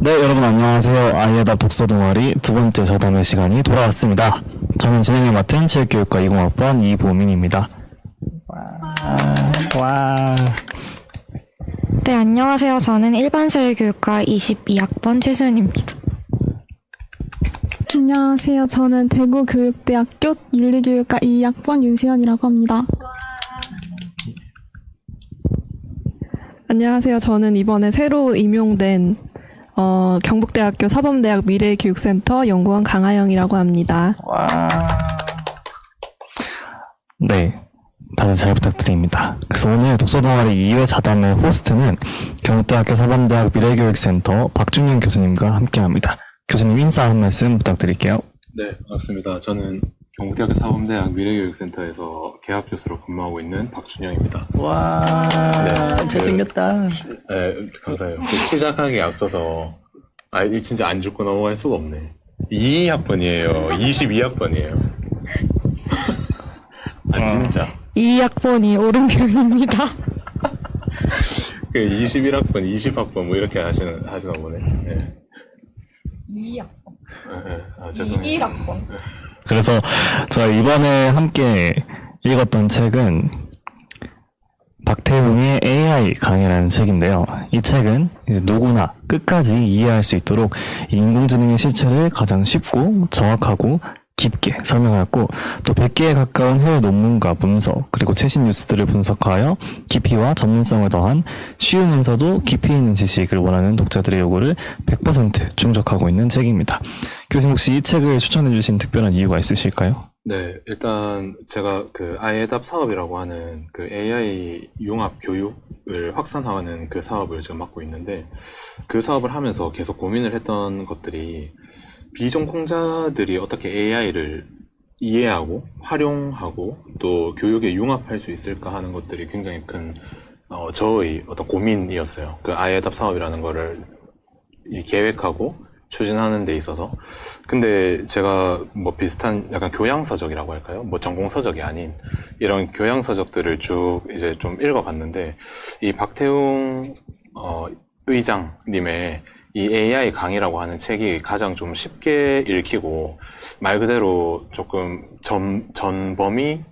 네, 여러분 안녕하세요. 아이에답 독서 동아리 두 번째 저담의 시간이 돌아왔습니다. 저는 진행을 맡은 체육교육과 20학번 이보민입니다. 와. 네, 안녕하세요. 저는 일반사회교육과 22학번 최수연입니다. 안녕하세요. 저는 대구교육대학교 윤리교육과 2학번 윤수연이라고 합니다. 안녕하세요. 저는 이번에 새로 임용된 경북대학교 사범대학 미래교육센터 연구원 강하영이라고 합니다. 와. 네, 다들 잘 부탁드립니다. 그래서 오늘 독서 동아리 2회 자담의 호스트는 경북대학교 사범대학 미래교육센터 박준영 교수님과 함께합니다. 교수님 인사 한 말씀 부탁드릴게요. 네, 반갑습니다. 저는 경북대학교 사범대학 미래교육센터에서 개합교수로 근무하고 있는 박준영입니다. 와, 네, 잘생겼다. 네, 감사해요. 시작하기에 앞서서 이 진짜 안 짚고 넘어갈 수가 없네. 22학번이에요. 22학번이에요. 진짜. 2학번이 오름교훈입니다. 21학번, 20학번 뭐 이렇게 하시나 보네. 네. 2학번. 죄송해요. 1학번. 그래서 저희 이번에 함께 읽었던 책은 박태웅의 AI 강의라는 책인데요. 이 책은 이제 누구나 끝까지 이해할 수 있도록 이 인공지능의 실체를 가장 쉽고 정확하고 깊게 설명하고 또 100개에 가까운 해외 논문과 문서 그리고 최신 뉴스들을 분석하여 깊이와 전문성을 더한 쉬우면서도 깊이 있는 지식을 원하는 독자들의 요구를 100% 충족하고 있는 책입니다. 교수님 혹시 이 책을 추천해 주신 특별한 이유가 있으실까요? 네, 일단 제가 그 아이에답 사업이라고 하는 그 AI 융합 교육을 확산하는 그 사업을 지금 맡고 있는데 그 사업을 하면서 계속 고민을 했던 것들이 비전공자들이 어떻게 AI를 이해하고 활용하고 또 교육에 융합할 수 있을까 하는 것들이 굉장히 큰 저의 어떤 고민이었어요. 그 아이에답 사업이라는 거를 계획하고 추진하는 데 있어서. 근데 제가 뭐 비슷한 약간 교양서적이라고 할까요? 뭐 전공서적이 아닌 이런 교양서적들을 쭉 이제 좀 읽어봤는데 이 박태웅 의장님의 이 AI 강의라고 하는 책이 가장 좀 쉽게 읽히고 말 그대로 조금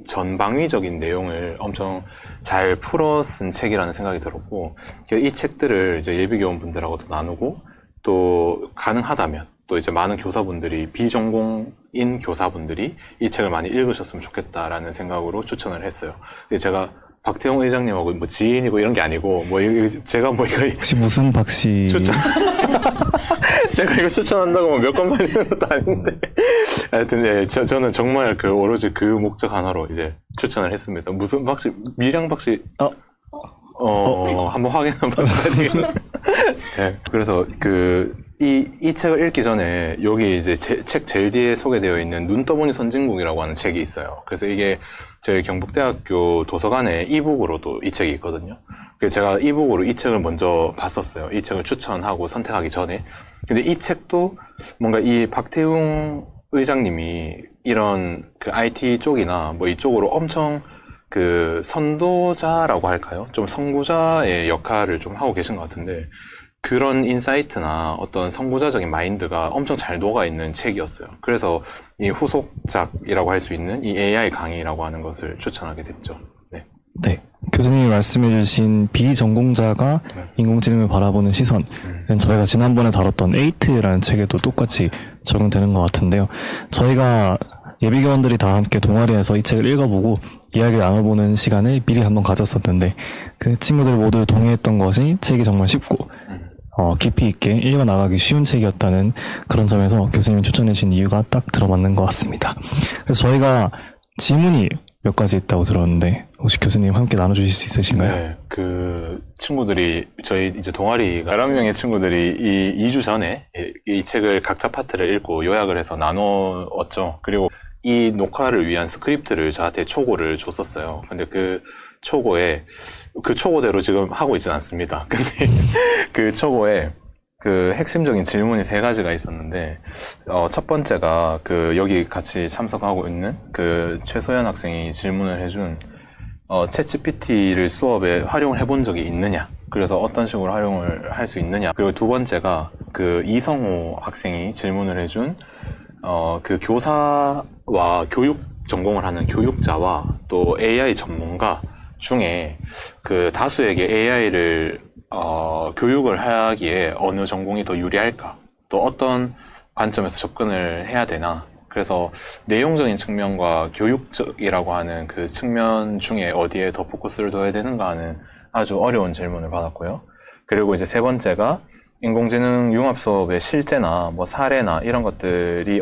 전방위적인 내용을 엄청 잘 풀어 쓴 책이라는 생각이 들었고 이 책들을 이제 예비교원분들하고도 나누고 또 가능하다면 또 이제 많은 교사분들이 비전공인 교사분들이 이 책을 많이 읽으셨으면 좋겠다라는 생각으로 추천을 했어요. 제가 박태웅 의장님하고 뭐 지인이고 이런 게 아니고 뭐 제가 뭐 이거 혹시 무슨 박씨? 추천 제가 이거 추천한다고 몇 건 팔리는 것도 아닌데 하여튼 네, 저는 정말 그 오로지 그 목적 하나로 이제 추천을 했습니다. 무슨 박씨? 미량 박씨? 한번 확인 한번 해야 네, 그래서 이 책을 읽기 전에 여기 이제 책 제일 뒤에 소개되어 있는 눈 떠보니 선진국이라고 하는 책이 있어요. 그래서 이게 저희 경북대학교 도서관에 이북으로도 이 책이 있거든요. 그래서 제가 이북으로 이 책을 먼저 봤었어요. 이 책을 추천하고 선택하기 전에. 근데 이 책도 뭔가 이 박태웅 의장님이 이런 그 IT 쪽이나 뭐 이쪽으로 엄청 그 선도자라고 할까요? 좀 선구자의 역할을 좀 하고 계신 것 같은데 그런 인사이트나 어떤 선구자적인 마인드가 엄청 잘 녹아있는 책이었어요. 그래서 이 후속작이라고 할 수 있는 이 AI 강의라고 하는 것을 추천하게 됐죠. 네. 네. 교수님이 말씀해주신 비전공자가 인공지능을 바라보는 시선은 저희가 지난번에 다뤘던 에이트라는 책에도 똑같이 적용되는 것 같은데요. 저희가 예비교원들이 다 함께 동아리에서 이 책을 읽어보고 이야기를 나눠보는 시간을 미리 한번 가졌었는데 그 친구들 모두 동의했던 것이 책이 정말 쉽고 깊이 있게 읽어나가기 쉬운 책이었다는 그런 점에서 교수님이 추천해주신 이유가 딱 들어맞는 것 같습니다. 그래서 저희가 질문이 몇 가지 있다고 들었는데 혹시 교수님 함께 나눠주실 수 있으신가요? 네, 그 친구들이 저희 이제 동아리 11명의 친구들이 이 2주 전에 이 책을 각자 파트를 읽고 요약을 해서 나누었죠. 그리고 이 녹화를 위한 스크립트를 저한테 초고를 줬었어요. 근데 그 초고대로 지금 하고 있진 않습니다. 근데 그 초고에 그 핵심적인 질문이 3가지가 있었는데, 첫 번째가 여기 같이 참석하고 있는 그 최소연 학생이 질문을 해준, 챗GPT를 수업에 활용을 해본 적이 있느냐. 그래서 어떤 식으로 활용을 할 수 있느냐. 그리고 두 번째가 그 이성호 학생이 질문을 해준 그 교사와 교육 전공을 하는 교육자와 또 AI 전문가 중에 그 다수에게 AI를 교육을 하기에 어느 전공이 더 유리할까? 또 어떤 관점에서 접근을 해야 되나? 그래서 내용적인 측면과 교육적이라고 하는 그 측면 중에 어디에 더 포커스를 둬야 되는가 하는 아주 어려운 질문을 받았고요. 그리고 이제 세 번째가 인공지능 융합 수업의 실제나 뭐 사례나 이런 것들이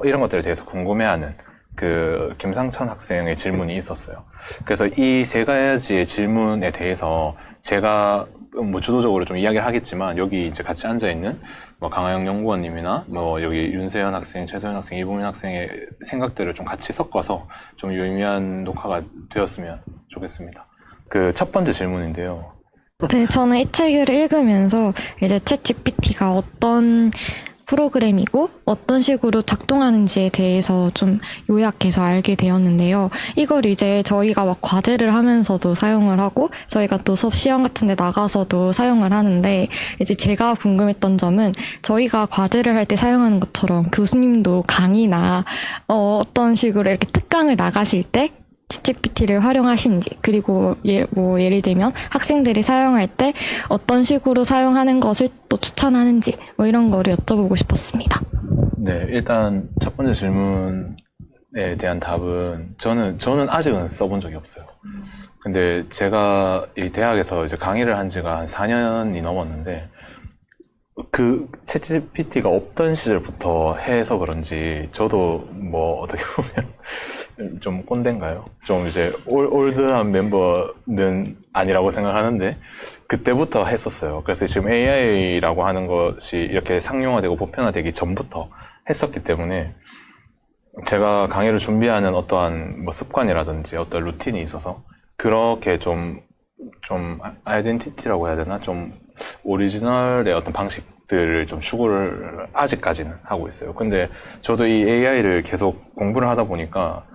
이런 것들에 대해서 궁금해하는 그 김상천 학생의 질문이 있었어요. 그래서 이 세 가지의 질문에 대해서 제가 뭐 주도적으로 좀 이야기를 하겠지만 여기 이제 같이 앉아 있는 뭐 강하영 연구원님이나 뭐 여기 윤세현 학생, 최소연 학생, 이보민 학생의 생각들을 좀 같이 섞어서 좀 유의미한 녹화가 되었으면 좋겠습니다. 그 첫 번째 질문인데요. 네, 저는 이 책을 읽으면서 이제 챗GPT가 어떤 프로그램이고 어떤 식으로 작동하는지에 대해서 좀 요약해서 알게 되었는데요. 이걸 이제 저희가 막 과제를 하면서도 사용을 하고 저희가 또 수업 시험 같은 데 나가서도 사용을 하는데 이제 제가 궁금했던 점은 저희가 과제를 할 때 사용하는 것처럼 교수님도 강의나 어떤 식으로 이렇게 특강을 나가실 때 챗GPT를 활용하신지, 그리고 예를 들면 학생들이 사용할 때 어떤 식으로 사용하는 것을 또 추천하는지 뭐 이런 거를 여쭤보고 싶었습니다. 네, 일단 첫 번째 질문에 대한 답은 저는 아직은 써본 적이 없어요. 근데 제가 이 대학에서 이제 강의를 한 지가 한 4년이 넘었는데 그 챗GPT가 없던 시절부터 해서 그런지 저도 뭐 어떻게 보면 좀 꼰대인가요? 좀 이제 올드한 멤버는 아니라고 생각하는데 그때부터 했었어요. 그래서 지금 AI라고 하는 것이 이렇게 상용화되고 보편화되기 전부터 했었기 때문에 제가 강의를 준비하는 어떠한 뭐 습관이라든지 어떤 루틴이 있어서 그렇게 좀 아이덴티티라고 해야 되나? 좀 오리지널의 어떤 방식들을 좀 추구를 아직까지는 하고 있어요. 근데 저도 이 AI를 계속 공부를 하다 보니까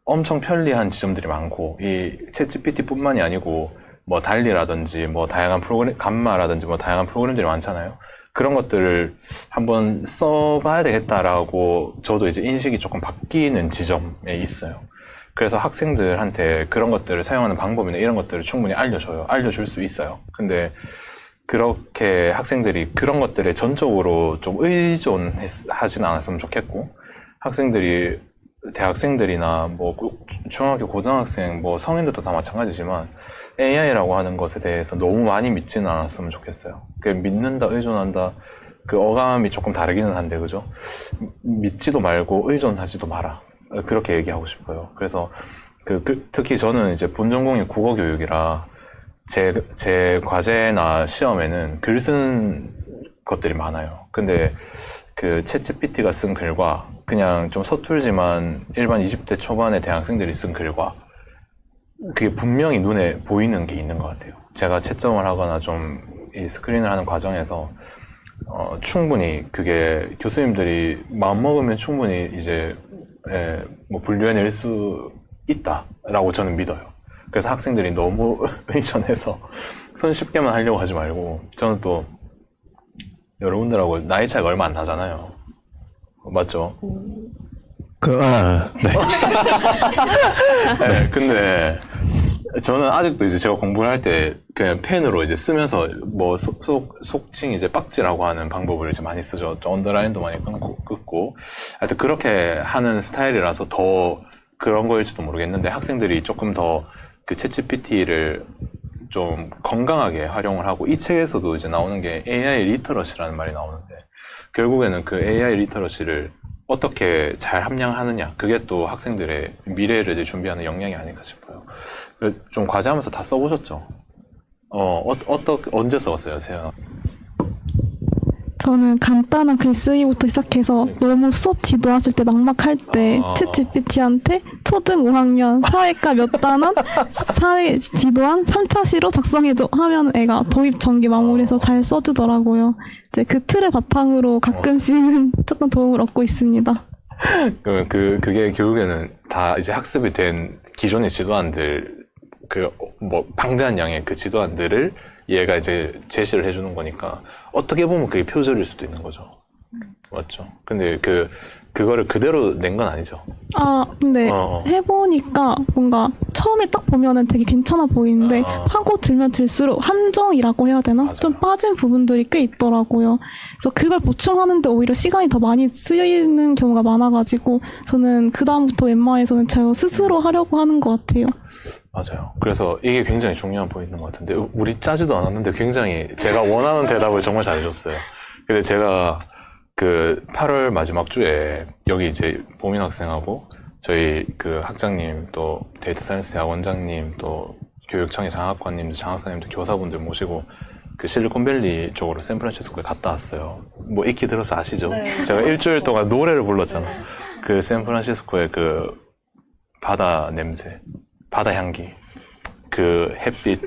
엄청 편리한 지점들이 많고, 이 챗GPT 뿐만이 아니고, 뭐 달리라든지, 뭐 다양한 프로그램, 감마라든지, 뭐 다양한 프로그램들이 많잖아요. 그런 것들을 한번 써봐야 되겠다라고 저도 이제 인식이 조금 바뀌는 지점에 있어요. 그래서 학생들한테 그런 것들을 사용하는 방법이나 이런 것들을 충분히 알려줄 수 있어요. 근데 그렇게 학생들이 그런 것들에 전적으로 좀 의존하진 않았으면 좋겠고, 학생들이 대학생들이나 뭐 중학교, 고등학생, 뭐 성인들도 다 마찬가지지만 AI라고 하는 것에 대해서 너무 많이 믿지는 않았으면 좋겠어요. 믿는다, 의존한다, 그 어감이 조금 다르기는 한데, 그죠? 믿지도 말고 의존하지도 마라. 그렇게 얘기하고 싶어요. 그래서 특히 저는 이제 본전공이 국어교육이라 제 과제나 시험에는 글 쓴 것들이 많아요. 근데 그 챗GPT가 쓴 글과 그냥 좀 서툴지만 일반 20대 초반의 대학생들이 쓴 글과 그게 분명히 눈에 보이는 게 있는 것 같아요. 제가 채점을 하거나 좀 이 스크린을 하는 과정에서 충분히 그게 교수님들이 마음먹으면 충분히 이제 뭐 분류해낼 수 있다라고 저는 믿어요. 그래서 학생들이 너무 의존해서 손쉽게만 하려고 하지 말고, 저는 또 여러분들하고 나이 차이가 얼마 안 나잖아요. 맞죠? 네. 네, 근데 저는 아직도 이제 제가 공부를 할 때 그냥 펜으로 이제 쓰면서 뭐 속칭 이제 빡지라고 하는 방법을 이제 많이 쓰죠. 언더라인도 많이 끊고 하여튼 그렇게 하는 스타일이라서 더 그런 거일지도 모르겠는데, 학생들이 조금 더 그 챗GPT를 좀 건강하게 활용을 하고, 이 책에서도 이제 나오는 게 AI 리터러시라는 말이 나오는데, 결국에는 그 AI 리터러시를 어떻게 잘 함량하느냐, 그게 또 학생들의 미래를 준비하는 역량이 아닌가 싶어요. 좀 과제하면서 다 써보셨죠? 언제 써봤어요, 세연아? 저는 간단한 글쓰기부터 시작해서 너무 수업 지도하실 때 막막할 때 챗GPT한테 초등 5학년 사회과 몇 단원 사회 지도안 3차 시로 작성해줘 하면 애가 도입 전개 마무리해서 잘 써주더라고요. 이제 그 틀을 바탕으로 가끔씩은 조금 도움을 얻고 있습니다. 그게 결국에는 다 이제 학습이 된 기존의 지도안들, 뭐 방대한 양의 그 지도안들을 얘가 이제 제시를 해주는 거니까 어떻게 보면 그게 표절일 수도 있는 거죠. 맞죠? 근데 그거를 그대로 낸 건 아니죠. 근데 해보니까 뭔가 처음에 딱 보면은 되게 괜찮아 보이는데 하고 들면 들수록 함정이라고 해야 되나? 맞아요. 좀 빠진 부분들이 꽤 있더라고요. 그래서 그걸 보충하는데 오히려 시간이 더 많이 쓰이는 경우가 많아가지고 저는 그다음부터 웬만해서는 제가 스스로 하려고 하는 것 같아요. 맞아요. 그래서 이게 굉장히 중요한 포인트인 것 같은데 우리 짜지도 않았는데 굉장히 제가 원하는 대답을 정말 잘해줬어요. 근데 제가 그 8월 마지막 주에 여기 이제 보민 학생하고 저희 그 학장님 또 데이터 사이언스 대학 원장님 또 교육청의 장학관님, 장학사님들, 교사분들 모시고 그 실리콘밸리 쪽으로 샌프란시스코에 갔다 왔어요. 뭐 익히 들어서 아시죠? 네. 제가 일주일 동안 노래를 불렀잖아. 그 샌프란시스코의 그 바다 냄새, 바다 향기, 그 햇빛,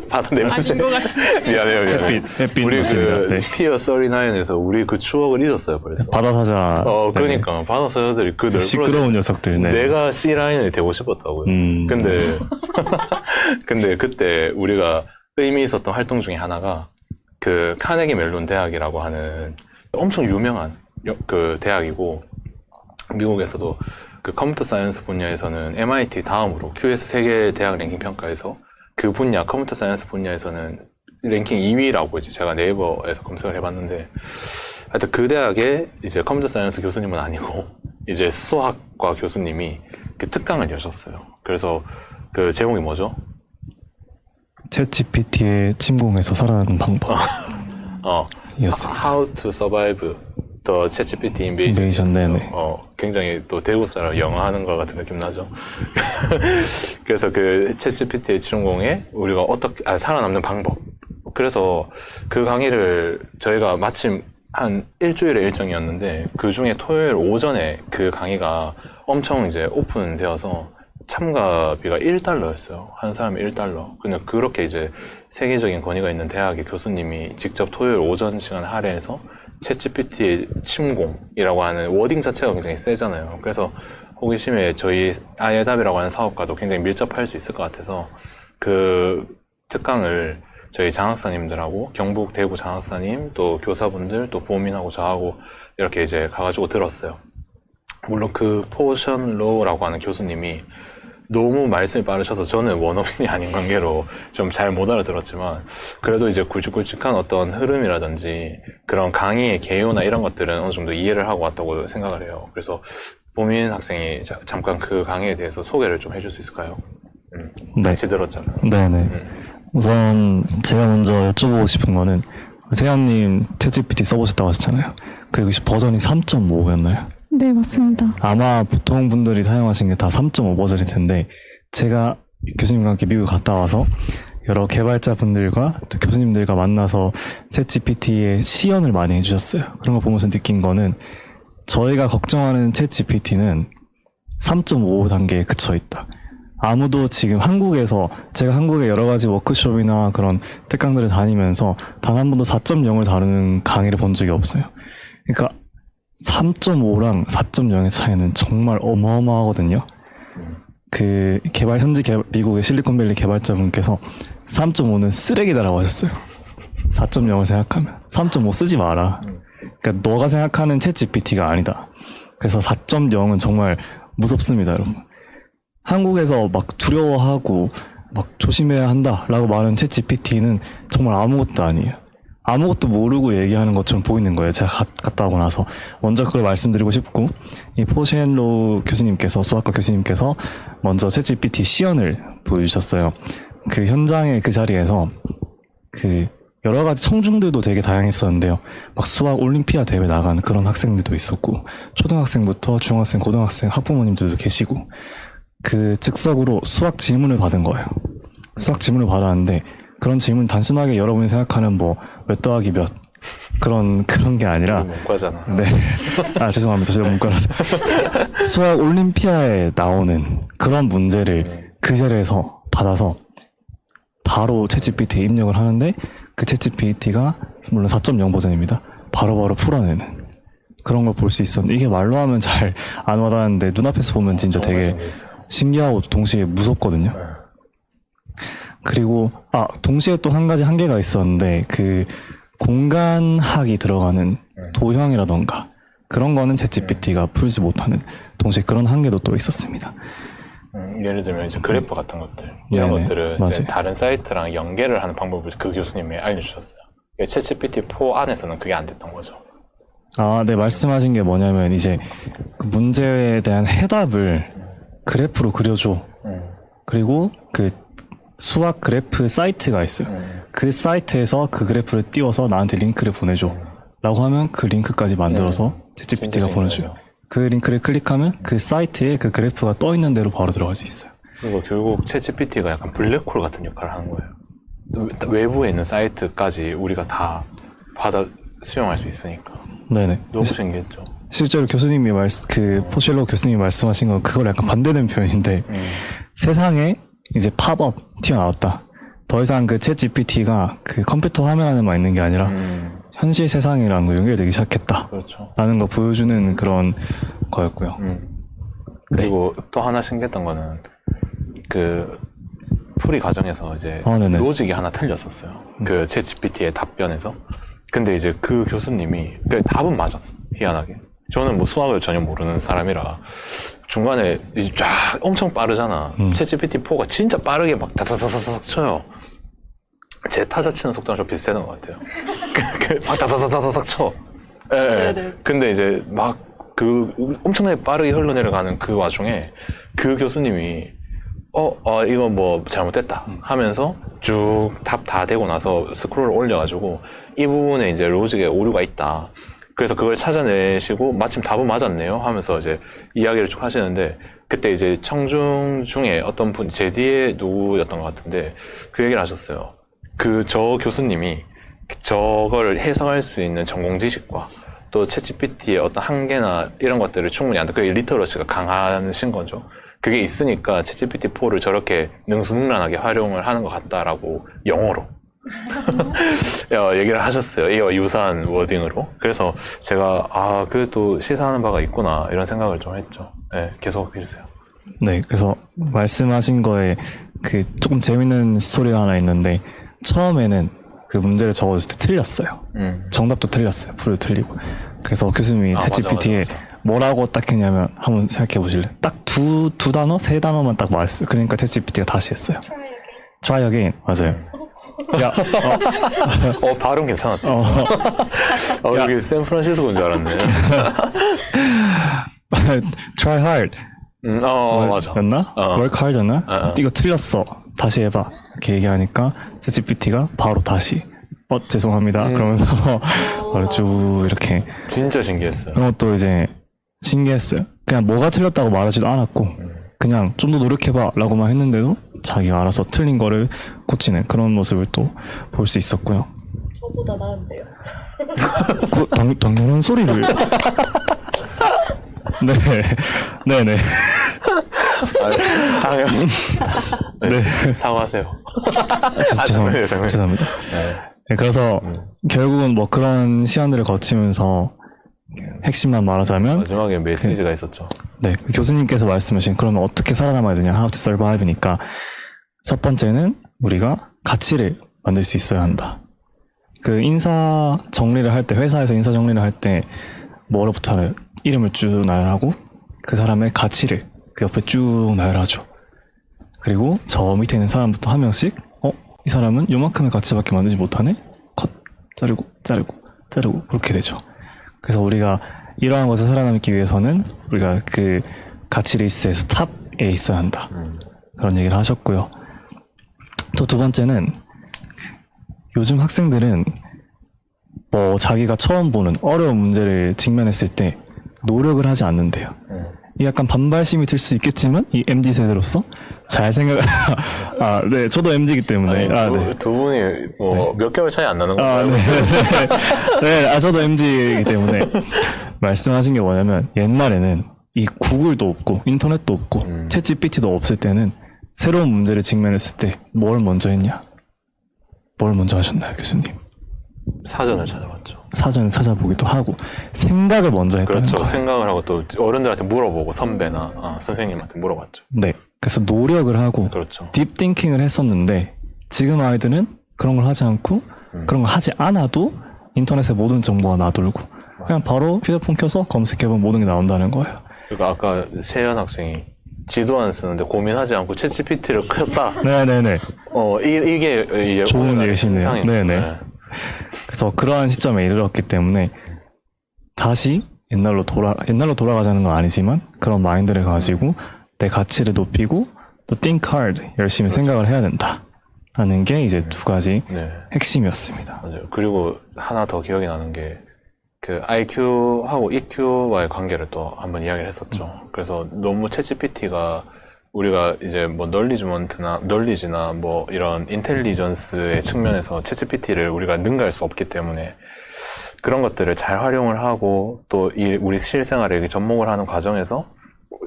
바다 냄새. 미안해요. 햇빛 우리 맞습니다. 그 네. 피어 39에서 우리 그 추억을 잊었어요, 벌써. 바다 사자. 그러니까 바다 사자들이 그 네. 시끄러운 녀석들. 네. 내가 C 라인이 되고 싶었다고요. 근데 그때 우리가 의미 있었던 활동 중에 하나가 그 카네기 멜론 대학이라고 하는 엄청 유명한 그 대학이고 미국에서도 그 컴퓨터 사이언스 분야에서는 MIT 다음으로 QS 세계 대학 랭킹 평가에서 그 분야 컴퓨터 사이언스 분야에서는 랭킹 2위라고 이제 제가 네이버에서 검색을 해봤는데 하여튼 그 대학에 이제 컴퓨터 사이언스 교수님은 아니고 이제 수학과 교수님이 그 특강을 여셨어요. 그래서 그 제목이 뭐죠? 챗GPT의 침공에서 살아나는 방법. 이었습니다. How to survive the ChatGPT Invasion, 네네. 굉장히 또 대구 사람 영어 하는 것 같은 느낌 나죠. 그래서 그 챗GPT의 침공에 우리가 어떻게 살아남는 방법. 그래서 그 강의를 저희가 마침 한 일주일의 일정이었는데 그 중에 토요일 오전에 그 강의가 엄청 이제 오픈되어서 참가비가 $1였어요. 한 사람이 $1. 그냥 그렇게 이제 세계적인 권위가 있는 대학의 교수님이 직접 토요일 오전 시간 할애해서 챗GPT의 침공이라고 하는 워딩 자체가 굉장히 세잖아요. 그래서 호기심에 저희 아예답이라고 하는 사업과도 굉장히 밀접할 수 있을 것 같아서 그 특강을 저희 장학사님들하고 경북 대구 장학사님 또 교사분들 또 보민하고 저하고 이렇게 이제 가가지고 들었어요. 물론 그 포션 로우라고 하는 교수님이 너무 말씀이 빠르셔서 저는 원어민이 아닌 관계로 좀 잘 못 알아들었지만 그래도 이제 굵직굵직한 어떤 흐름이라든지 그런 강의의 개요나 이런 것들은 어느 정도 이해를 하고 왔다고 생각을 해요. 그래서 보민 학생이 잠깐 그 강의에 대해서 소개를 좀 해줄 수 있을까요? 네. 같이 들었잖아요. 네네. 우선 제가 먼저 여쭤보고 싶은 거는 세연님 챗GPT 써보셨다고 하셨잖아요. 그 혹시 버전이 3.5였나요? 네, 맞습니다. 아마 보통 분들이 사용하신 게 다 3.5 버전일 텐데 제가 교수님과 함께 미국 갔다 와서 여러 개발자분들과 또 교수님들과 만나서 챗GPT의 시연을 많이 해주셨어요. 그런 거 보면서 느낀 거는 저희가 걱정하는 챗GPT는 3.5 단계에 그쳐 있다. 아무도 지금 한국에서 제가 한국의 여러 가지 워크숍이나 그런 특강들을 다니면서 단 한 번도 4.0을 다루는 강의를 본 적이 없어요. 그러니까 3.5랑 4.0의 차이는 정말 어마어마하거든요. 그 미국의 실리콘밸리 개발자분께서 3.5는 쓰레기다라고 하셨어요. 4.0을 생각하면 3.5 쓰지 마라. 그러니까 너가 생각하는 챗GPT가 아니다. 그래서 4.0은 정말 무섭습니다, 여러분. 한국에서 막 두려워하고 막 조심해야 한다라고 말하는 챗GPT는 정말 아무것도 아니에요. 아무것도 모르고 얘기하는 것처럼 보이는 거예요. 제가 갔다 오고 나서. 먼저 그걸 말씀드리고 싶고, 이 포시앤로우 교수님께서, 수학과 교수님께서 먼저 챗GPT 시연을 보여주셨어요. 그 현장의 그 자리에서 그 여러 가지 청중들도 되게 다양했었는데요. 막 수학 올림피아 대회 나간 그런 학생들도 있었고, 초등학생부터 중학생, 고등학생, 학부모님들도 계시고, 그 즉석으로 수학 질문을 받은 거예요. 수학 질문을 받았는데, 그런 질문 단순하게 여러분이 생각하는 뭐 몇 더하기 몇 그런 게 아니라 문과잖아. 네. 죄송합니다. 제가 문과라서 수학 올림피아에 나오는 그런 문제를 그 자리에서 받아서 바로 챗GPT에 입력을 하는데 그 챗GPT가 물론 4.0 버전입니다. 바로바로 풀어내는 그런 걸 볼 수 있었는데 이게 말로 하면 잘 안 와닿는데 눈앞에서 보면 진짜 되게 신기하고 동시에 무섭거든요. 그리고 동시에 또 한 가지 한계가 있었는데 그 공간학이 들어가는 도형이라던가 그런 거는 챗GPT가 풀지 못하는 동시에 그런 한계도 또 있었습니다. 예를 들면 이제 그래프 같은 것들 이런 네네, 것들을 맞아요. 이제 다른 사이트랑 연계를 하는 방법을 그 교수님이 알려주셨어요. 챗GPT4 안에서는 그게 안 됐던 거죠. 네, 말씀하신 게 뭐냐면 이제 그 문제에 대한 해답을 그래프로 그려줘. 그리고 그 수학 그래프 사이트가 있어요. 그 사이트에서 그 그래프를 띄워서 나한테 링크를 보내줘. 라고 하면 그 링크까지 만들어서 챗GPT가 보내줘요. 그 링크를 클릭하면 그 사이트에 그 그래프가 떠 있는 대로 바로 들어갈 수 있어요. 그리고 결국 챗GPT가 약간 블랙홀 같은 역할을 하는 거예요. 외부에 있는 사이트까지 우리가 다 받아 수용할 수 있으니까. 네네. 너무 신기했죠. 실제로 교수님이 포실로 교수님이 말씀하신 건 그걸 약간 반대되는 표현인데, 세상에 이제 팝업 튀어나왔다. 더 이상 그 챗GPT가 그 컴퓨터 화면 안에만 있는 게 아니라, 현실 세상이랑 연결되기 시작했다. 그렇죠. 라는 거 보여주는 그런 거였고요. 그리고 또 하나 신기했던 거는 그 풀이 과정에서 이제 네네. 로직이 하나 틀렸었어요. 그 챗GPT의 답변에서. 근데 이제 그 교수님이 그 답은 맞았어. 희한하게. 저는 뭐 수학을 전혀 모르는 사람이라 중간에 이제 쫙 엄청 빠르잖아. 챗GPT4가 진짜 빠르게 막 다다다다닥 쳐요. 제 타자 치는 속도랑 좀 비슷했던 것 같아요. 막 다다다다닥 쳐. 예. 근데 이제 막 그 엄청나게 빠르게 흘러내려가는 그 와중에 그 교수님이 이거 뭐 잘못됐다 하면서 쭉 답 다 되고 나서 스크롤을 올려가지고 이 부분에 이제 로직에 오류가 있다. 그래서 그걸 찾아내시고 마침 답은 맞았네요 하면서 이제 이야기를 쭉 하시는데 그때 이제 청중 중에 어떤 분, 제 뒤에 누구였던 것 같은데 그 얘기를 하셨어요. 저 교수님이 저거를 해석할 수 있는 전공 지식과 또 챗GPT의 어떤 한계나 이런 것들을 충분히 안다. 그게 리터러시가 강하신 거죠. 그게 있으니까 챗GPT4를 저렇게 능수능란하게 활용을 하는 것 같다라고 영어로 얘기를 하셨어요. 이와 유사한 워딩으로. 그래서 제가 그래도 시사하는 바가 있구나 이런 생각을 좀 했죠. 네, 계속 해주세요. 네, 그래서 말씀하신 거에 그 조금 재밌는 스토리가 하나 있는데 처음에는 그 문제를 적어줬을 때 틀렸어요. 정답도 틀렸어요. 풀도 틀리고. 그래서 교수님이 챗GPT에 맞아. 뭐라고 딱 했냐면 한번 생각해 보실래요? 딱 두 단어, 세 단어만 딱 말했어요. 그러니까 챗GPT가 다시 했어요. Try again. 맞아요. 야, 발음 괜찮았다. 여기 샌프란시스코인 줄 알았네. Try hard. 맞아. 였나? Work hard 였나? 이거 틀렸어. 다시 해봐. 이렇게 얘기하니까 챗GPT가 바로 다시 죄송합니다. 그러면서 바로 쭉 이렇게. 진짜 신기했어요. 그런 것도 이제 신기했어요. 그냥 뭐가 틀렸다고 말하지도 않았고 그냥 좀 더 노력해봐 라고만 했는데도 자기가 알아서 틀린 거를 고치는 그런 모습을 또 볼 수 있었고요. 저보다 나은데요. 당연한 소리를. 네네. 당연히. 네. 사과하세요. 죄송합니다. 네, 그래서 결국은 뭐 그런 시간들을 거치면서 핵심만 말하자면 마지막에 메시지가 있었죠. 네, 교수님께서 말씀하신 그러면 어떻게 살아남아야 되냐, how to survive니까 첫 번째는 우리가 가치를 만들 수 있어야 한다. 그 인사 정리를 할 때, 회사에서 인사 정리를 할 때 뭐로부터 이름을 쭉 나열하고 그 사람의 가치를 그 옆에 쭉 나열하죠. 그리고 저 밑에 있는 사람부터 한 명씩 이 사람은 요만큼의 가치밖에 만들지 못하네? 컷! 자르고 그렇게 되죠. 그래서 우리가 이러한 것을 살아남기 위해서는 우리가 그 가치 리스트에서 탑에 있어야 한다. 그런 얘기를 하셨고요. 또 두 번째는 요즘 학생들은 뭐 자기가 처음 보는 어려운 문제를 직면했을 때 노력을 하지 않는데요. 이 약간 반발심이 들 수 있겠지만 이 MZ세대로서 잘 생각 네, 저도 MZ이기 때문에 두 분이 뭐 몇 개월 차이 안 나는 건가요? 네, 저도 MZ이기 때문에 말씀하신 게 뭐냐면 옛날에는 이 구글도 없고 인터넷도 없고 챗GPT도 없을 때는 새로운 문제를 직면했을 때 뭘 먼저 했냐? 뭘 먼저 하셨나요, 교수님? 사전을 찾아봤죠. 사전을 찾아보기도 하고 생각을 먼저 했다는 그렇죠. 거예요. 생각을 하고 또 어른들한테 물어보고 선배나 선생님한테 물어봤죠. 네, 그래서 노력을 하고 그렇죠. 딥 띵킹을 했었는데 지금 아이들은 그런 걸 하지 않고 그런 걸 하지 않아도 인터넷에 모든 정보가 나돌고 그냥 바로 휴대폰 켜서 검색해보면 모든 게 나온다는 거예요. 그러니까 아까 세연 학생이 지도 안 쓰는데 고민하지 않고 챗GPT를 켰다. 네네네. 이게 이제 좋은 오늘날의 예시네요. 세상입니다. 네네. 그래서 그러한 시점에 이르렀기 때문에 다시 옛날로 돌아가자는 건 아니지만 그런 마인드를 가지고 내 가치를 높이고 또 think hard 열심히 생각을 해야 된다 하는 게 이제 두 가지 네. 핵심이었습니다. 맞아요. 그리고 하나 더 기억이 나는 게 그 IQ하고 EQ와의 관계를 또 한번 이야기를 했었죠. 그래서 너무 챗GPT가 우리가 이제 뭐 널리지나 뭐 이런 인텔리전스의 측면에서 챗GPT를 우리가 능가할 수 없기 때문에 그런 것들을 잘 활용을 하고 또 우리 실생활에 이렇게 접목을 하는 과정에서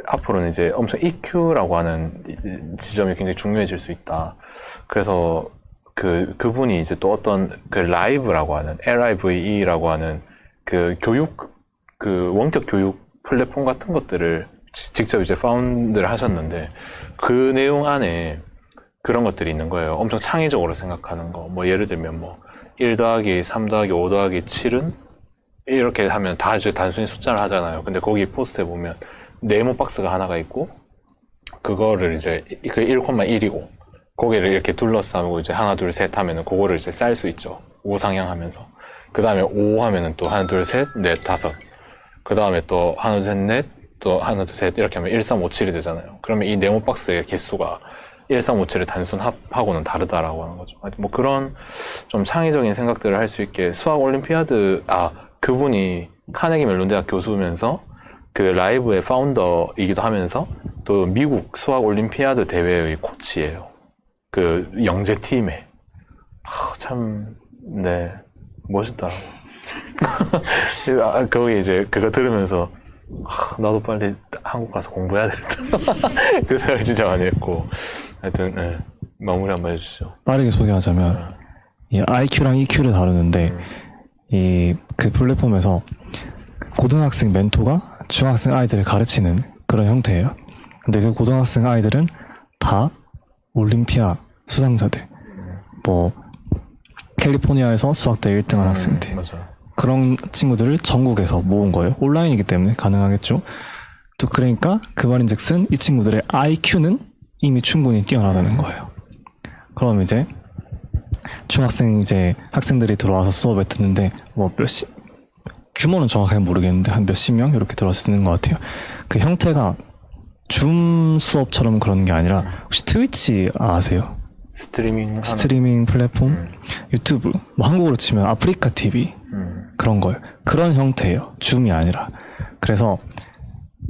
앞으로는 이제 엄청 EQ라고 하는 지점이 굉장히 중요해질 수 있다. 그래서 그분이 이제 또 어떤 그 라이브라고 하는 LIVE라고 하는 그 원격 교육 플랫폼 같은 것들을 직접 이제 파운드를 하셨는데 그 내용 안에 그런 것들이 있는 거예요. 엄청 창의적으로 생각하는 거. 뭐 예를 들면 뭐 1 더하기 3 더하기 5 더하기 7은 이렇게 하면 다 이제 단순히 숫자를 하잖아요. 근데 거기 포스트에 보면 네모 박스가 하나가 있고 그거를 이제 그 1,1이고 거기를 이렇게 둘러싸고 이제 하나 둘 셋 하면은 그거를 이제 쌀 수 있죠. 우상향 하면서. 그 다음에 5 하면은 또 하나 둘 셋 넷 다섯. 그 다음에 또 하나 둘 셋 넷 또 하나 둘 셋 이렇게 하면 1, 3, 5, 7이 되잖아요. 그러면 이 네모 박스의 개수가 1, 3, 5, 7의 단순 합하고는 다르다라고 하는 거죠. 뭐 그런 좀 창의적인 생각들을 할 수 있게 수학 올림피아드, 그분이 카네기 멜론 대학 교수면서 그 라이브의 파운더이기도 하면서 또 미국 수학 올림피아드 대회의 코치예요. 그 영재팀에. 참, 네, 멋있더라고. 거기 이제 그거 들으면서 나도 빨리 한국 가서 공부해야 되겠다. 그 생각을 진짜 많이 했고. 하여튼, 네, 마무리 한번 해주시죠. 빠르게 소개하자면 이 IQ랑 EQ를 다루는데 이 그 플랫폼에서 고등학생 멘토가 중학생 아이들을 가르치는 그런 형태예요. 근데 그 고등학생 아이들은 다 올림피아 수상자들, 뭐 캘리포니아에서 수학대 1등한 학생들, 맞아요. 그런 친구들을 전국에서 모은 거예요. 온라인이기 때문에 가능하겠죠. 또 그러니까 그 말인즉슨 이 친구들의 IQ는 이미 충분히 뛰어나다는 거예요. 그럼 이제 중학생 이제 학생들이 들어와서 수업에 듣는데 뭐 규모는 정확하게 모르겠는데 한 몇십 명 이렇게 들어와서 듣는 것 같아요. 그 형태가 줌 수업처럼 그런 게 아니라 혹시 트위치 아세요? 스트리밍 플랫폼, 유튜브, 뭐 한국어로 치면 아프리카 TV 그런 거예요. 그런 형태예요. 줌이 아니라. 그래서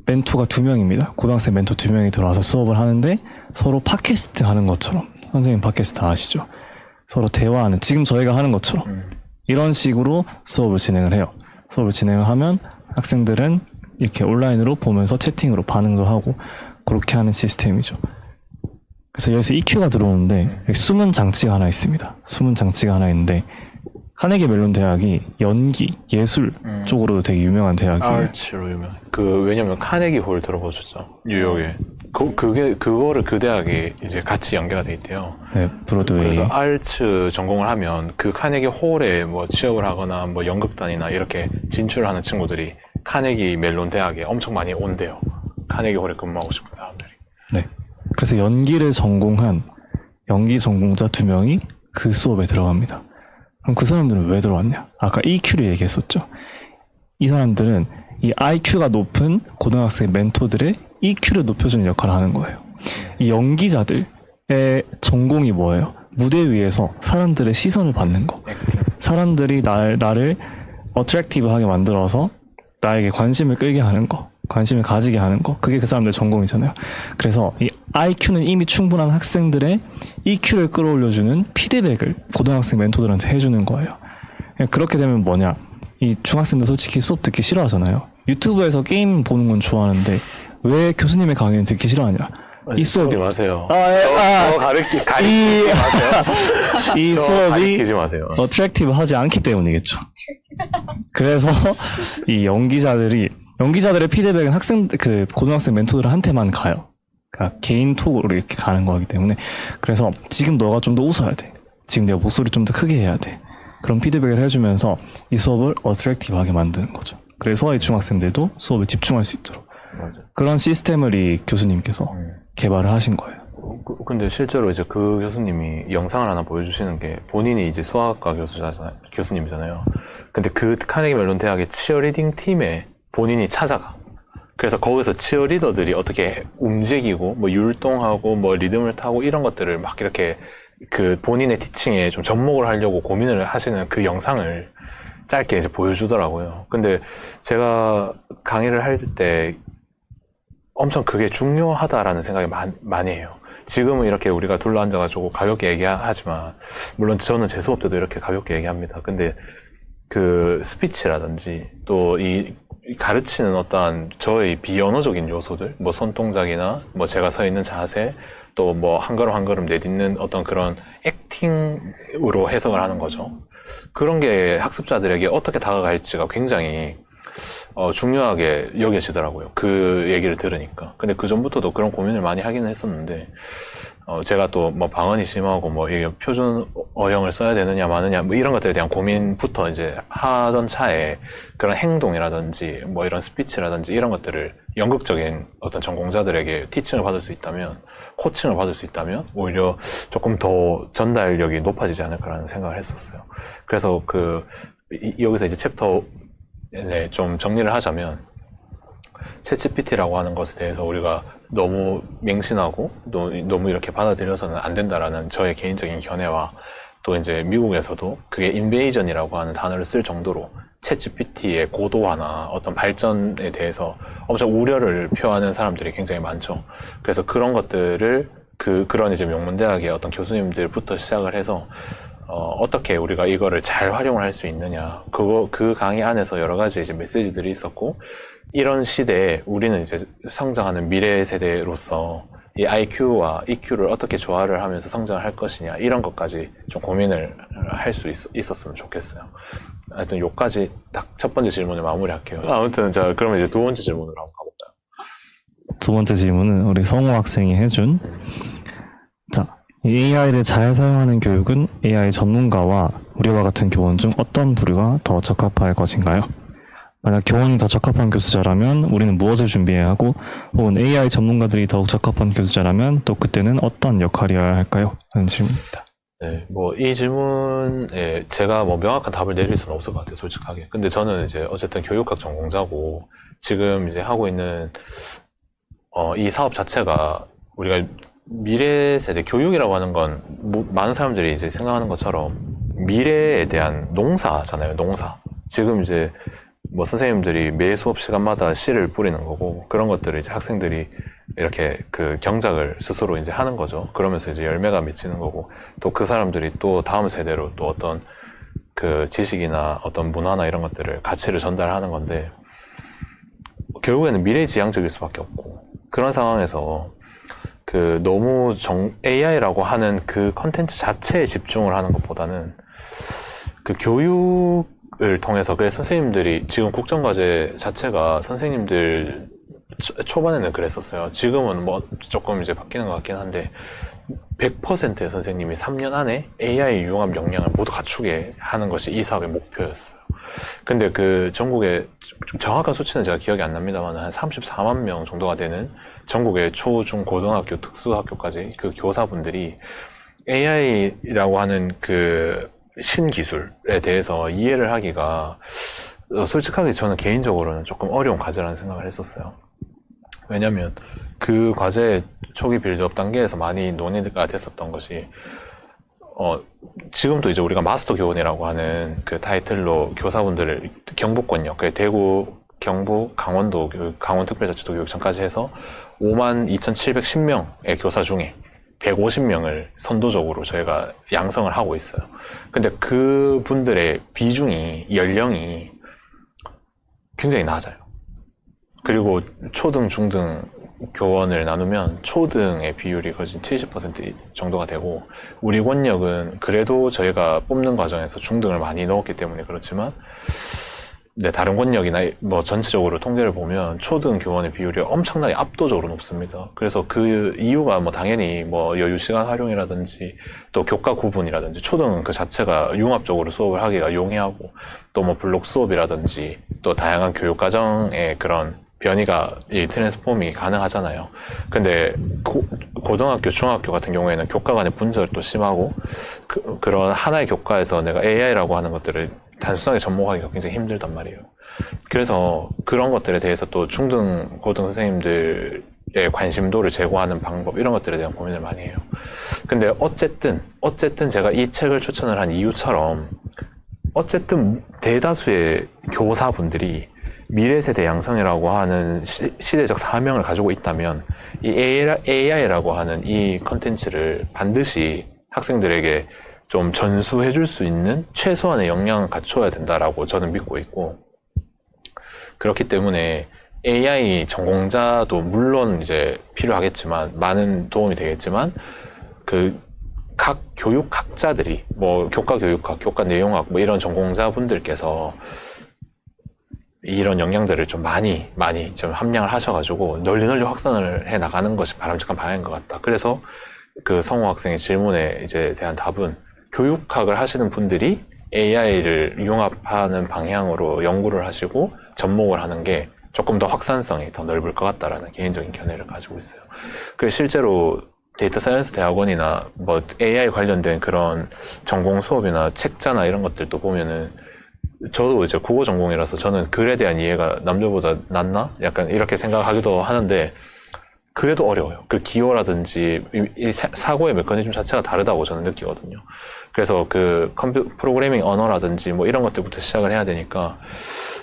멘토가 2명입니다. 고등학생 멘토 2명이 들어와서 수업을 하는데 서로 팟캐스트 하는 것처럼, 선생님 팟캐스트 아시죠? 서로 대화하는, 지금 저희가 하는 것처럼 이런 식으로 수업을 진행을 해요. 수업을 진행을 하면 학생들은 이렇게 온라인으로 보면서 채팅으로 반응도 하고 그렇게 하는 시스템이죠. 그래서 여기서 EQ가 들어오는데 숨은 장치가 하나 있습니다. 숨은 장치가 하나 있는데 카네기 멜론 대학이 연기, 예술 쪽으로도 되게 유명한 대학이에요. 아츠로 유명. 왜냐면 카네기 홀 들어보셨죠? 뉴욕에. 그거를 그 대학에 이제 같이 연계가 돼 있대요. 네, 브로드웨이. 그래서 아츠 전공을 하면 그 카네기 홀에 뭐 취업을 하거나 뭐 연극단이나 이렇게 진출하는 친구들이 카네기 멜론 대학에 엄청 많이 온대요. 카네기 홀에 근무하고 싶은 사람들이. 네. 그래서 연기를 전공한 연기 전공자 2명이 그 수업에 들어갑니다. 그럼 그 사람들은 왜 들어왔냐? 아까 EQ를 얘기했었죠. 이 사람들은 이 IQ가 높은 고등학생 멘토들의 EQ를 높여주는 역할을 하는 거예요. 이 연기자들의 전공이 뭐예요? 무대 위에서 사람들의 시선을 받는 거. 사람들이 나를 어트랙티브하게 만들어서 나에게 관심을 끌게 하는 거. 관심을 가지게 하는 거. 그게 그 사람들의 전공이잖아요. 그래서 이 IQ는 이미 충분한 학생들의 EQ를 끌어올려주는 피드백을 고등학생 멘토들한테 해주는 거예요. 그렇게 되면 뭐냐. 이 중학생들 솔직히 수업 듣기 싫어하잖아요. 유튜브에서 게임 보는 건 좋아하는데 왜 교수님의 강의는 듣기 싫어하냐. 이 수업이 마세요. 가르치지 마세요. 이 수업이 가르치지 마세요. 어트랙티브 하지 않기 때문이겠죠. 그래서 이 연기자들의 피드백은 고등학생 멘토들한테만 가요. 그러니까 개인 톡으로 이렇게 가는 거기 때문에 그래서 지금 너가 좀 더 웃어야 돼. 지금 내가 목소리 좀 더 크게 해야 돼. 그런 피드백을 해주면서 이 수업을 어트랙티브하게 만드는 거죠. 그래서 이 중학생들도 수업에 집중할 수 있도록 맞아. 그런 시스템을 이 교수님께서 개발을 하신 거예요. 근데 실제로 이제 그 교수님이 영상을 하나 보여주시는 게 본인이 이제 수학과 교수님이잖아요. 근데 그 카네기 멜론 대학의 치어리딩 팀에 본인이 찾아가. 그래서 거기서 치어리더들이 어떻게 움직이고 뭐 율동하고 뭐 리듬을 타고 이런 것들을 막 이렇게 그 본인의 티칭에 좀 접목을 하려고 고민을 하시는 그 영상을 짧게 이제 보여주더라고요. 근데 제가 강의를 할 때 엄청 그게 중요하다라는 생각이 많이 해요. 지금은 이렇게 우리가 둘러 앉아가지고 가볍게 얘기하지만, 물론 저는 제 수업 때도 이렇게 가볍게 얘기합니다. 근데 그 스피치라든지 또 이 가르치는 어떠한 저의 비언어적인 요소들, 뭐 손동작이나 뭐 제가 서 있는 자세, 또 뭐 한 걸음 한 걸음 내딛는 어떤 그런 액팅으로 해석을 하는 거죠. 그런 게 학습자들에게 어떻게 다가갈지가 굉장히 중요하게 여겨지더라고요. 그 얘기를 들으니까. 근데 그 전부터도 그런 고민을 많이 하기는 했었는데, 제가 또 뭐 방언이 심하고 뭐 이게 표준 어형을 써야 되느냐 마느냐 뭐 이런 것들에 대한 고민부터 이제 하던 차에 그런 행동이라든지 뭐 이런 스피치라든지 이런 것들을 연극적인 어떤 전공자들에게 티칭을 받을 수 있다면, 코칭을 받을 수 있다면 오히려 조금 더 전달력이 높아지지 않을까라는 생각을 했었어요. 그래서 여기서 이제 챕터 좀 정리를 하자면, 챗GPT라고 하는 것에 대해서 우리가 너무 맹신하고 너무 이렇게 받아들여서는 안 된다라는 저의 개인적인 견해와, 또 이제 미국에서도 그게 인베이전이라고 하는 단어를 쓸 정도로 챗GPT의 고도화나 어떤 발전에 대해서 엄청 우려를 표하는 사람들이 굉장히 많죠. 그래서 그런 것들을 그런 이제 명문대학의 어떤 교수님들부터 시작을 해서 어떻게 우리가 이거를 잘 활용을 할 수 있느냐, 그 강의 안에서 여러 가지 이제 메시지들이 있었고, 이런 시대에 우리는 이제 성장하는 미래 세대로서 이 IQ와 EQ를 어떻게 조화를 하면서 성장을 할 것이냐, 이런 것까지 좀 고민을 할 수 있었으면 좋겠어요. 하여튼 요까지 딱 첫 번째 질문을 마무리할게요. 아무튼 자, 그러면 이제 두 번째 질문으로 한번 가볼까요? 두 번째 질문은 우리 성우 학생이 해준, 자, AI를 잘 사용하는 교육은 AI 전문가와 우리와 같은 교원 중 어떤 부류가 더 적합할 것인가요? 만약 교원이 더 적합한 교수자라면 우리는 무엇을 준비해야 하고, 혹은 AI 전문가들이 더욱 적합한 교수자라면 또 그때는 어떤 역할이어야 할까요? 라는 질문입니다. 네, 뭐 이 질문에 제가 뭐 명확한 답을 내릴 수는 없을 것 같아요, 솔직하게. 근데 저는 이제 어쨌든 교육학 전공자고, 지금 이제 하고 있는 이 사업 자체가 우리가 미래 세대 교육이라고 하는 건 많은 사람들이 이제 생각하는 것처럼 미래에 대한 농사잖아요, 농사. 지금 이제 뭐 선생님들이 매 수업 시간마다 씨를 뿌리는 거고, 그런 것들을 이제 학생들이 이렇게 그 경작을 스스로 이제 하는 거죠. 그러면서 이제 열매가 맺히는 거고, 또 그 사람들이 또 다음 세대로 또 어떤 그 지식이나 어떤 문화나 이런 것들을, 가치를 전달하는 건데, 결국에는 미래지향적일 수밖에 없고, 그런 상황에서 너무 AI라고 하는 그 컨텐츠 자체에 집중을 하는 것보다는 그 교육을 통해서, 그래서 선생님들이 지금 국정과제 자체가 선생님들 초반에는 그랬었어요. 지금은 뭐 조금 이제 바뀌는 것 같긴 한데 100%의 선생님이 3년 안에 AI 융합 역량을 모두 갖추게 하는 것이 이 사업의 목표였어요. 근데 그 전국에, 좀 정확한 수치는 제가 기억이 안 납니다만, 한 34만 명 정도가 되는 전국의 초, 중, 고등학교, 특수학교까지 그 교사분들이 AI라고 하는 그 신기술에 대해서 이해를 하기가 솔직하게 저는 개인적으로는 조금 어려운 과제라는 생각을 했었어요. 왜냐면 그 과제 초기 빌드업 단계에서 많이 논의가 됐었던 것이, 지금도 이제 우리가 마스터 교원이라고 하는 그 타이틀로 교사분들을 경북권역, 대구, 경북, 강원도, 강원특별자치도 교육청까지 해서 52,710명의 교사 중에 150명을 선도적으로 저희가 양성을 하고 있어요. 근데 그 분들의 비중이, 연령이 굉장히 낮아요. 그리고 초등, 중등 교원을 나누면 초등의 비율이 거의 70% 정도가 되고, 우리 권역은 그래도 저희가 뽑는 과정에서 중등을 많이 넣었기 때문에 그렇지만 네, 다른 권역이나 뭐 전체적으로 통계를 보면 초등 교원의 비율이 엄청나게 압도적으로 높습니다. 그래서 그 이유가 뭐 당연히 뭐 여유 시간 활용이라든지 또 교과 구분이라든지 초등은 그 자체가 융합적으로 수업을 하기가 용이하고 또 뭐 블록 수업이라든지 또 다양한 교육 과정의 그런 변이가 이 트랜스폼이 가능하잖아요. 근데 고등학교, 중학교 같은 경우에는 교과 간의 분절도 심하고 그런 하나의 교과에서 내가 AI라고 하는 것들을 단순하게 접목하기가 굉장히 힘들단 말이에요. 그래서 그런 것들에 대해서 또 중등, 고등 선생님들의 관심도를 제고하는 방법 이런 것들에 대한 고민을 많이 해요. 근데 어쨌든 제가 이 책을 추천을 한 이유처럼 어쨌든 대다수의 교사분들이 미래세대 양성이라고 하는 시대적 사명을 가지고 있다면 이 AI라고 하는 이 컨텐츠를 반드시 학생들에게 좀 전수해 줄 수 있는 최소한의 역량을 갖춰야 된다라고 저는 믿고 있고, 그렇기 때문에 AI 전공자도 물론 이제 필요하겠지만 많은 도움이 되겠지만 그 각 교육학자들이 뭐 교과 교육학, 교과 내용학 뭐 이런 전공자분들께서 이런 역량들을 좀 많이 좀 함량을 하셔가지고 널리 확산을 해 나가는 것이 바람직한 방향인 것 같다. 그래서 그 성호 학생의 질문에 이제 대한 답은 교육학을 하시는 분들이 AI를 융합하는 방향으로 연구를 하시고 접목을 하는 게 조금 더 확산성이 더 넓을 것 같다라는 개인적인 견해를 가지고 있어요. 그래서 실제로 데이터 사이언스 대학원이나 뭐 AI 관련된 그런 전공 수업이나 책자나 이런 것들도 보면은 저도 이제 국어 전공이라서 저는 글에 대한 이해가 남들보다 낫나? 약간 이렇게 생각하기도 하는데 그래도 어려워요. 그 기호라든지 이 사고의 메커니즘 자체가 다르다고 저는 느끼거든요. 그래서 그 프로그래밍 언어라든지 뭐 이런 것들부터 시작을 해야 되니까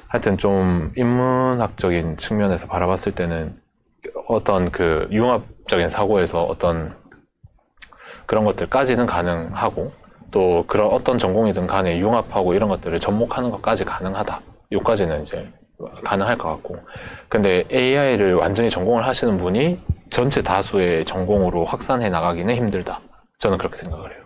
하여튼 좀 인문학적인 측면에서 바라봤을 때는 어떤 그 융합적인 사고에서 어떤 그런 것들까지는 가능하고 또 그런 어떤 전공이든 간에 융합하고 이런 것들을 접목하는 것까지 가능하다. 요까지는 이제 가능할 것 같고. 근데 AI를 완전히 전공을 하시는 분이 전체 다수의 전공으로 확산해 나가기는 힘들다. 저는 그렇게 생각을 해요.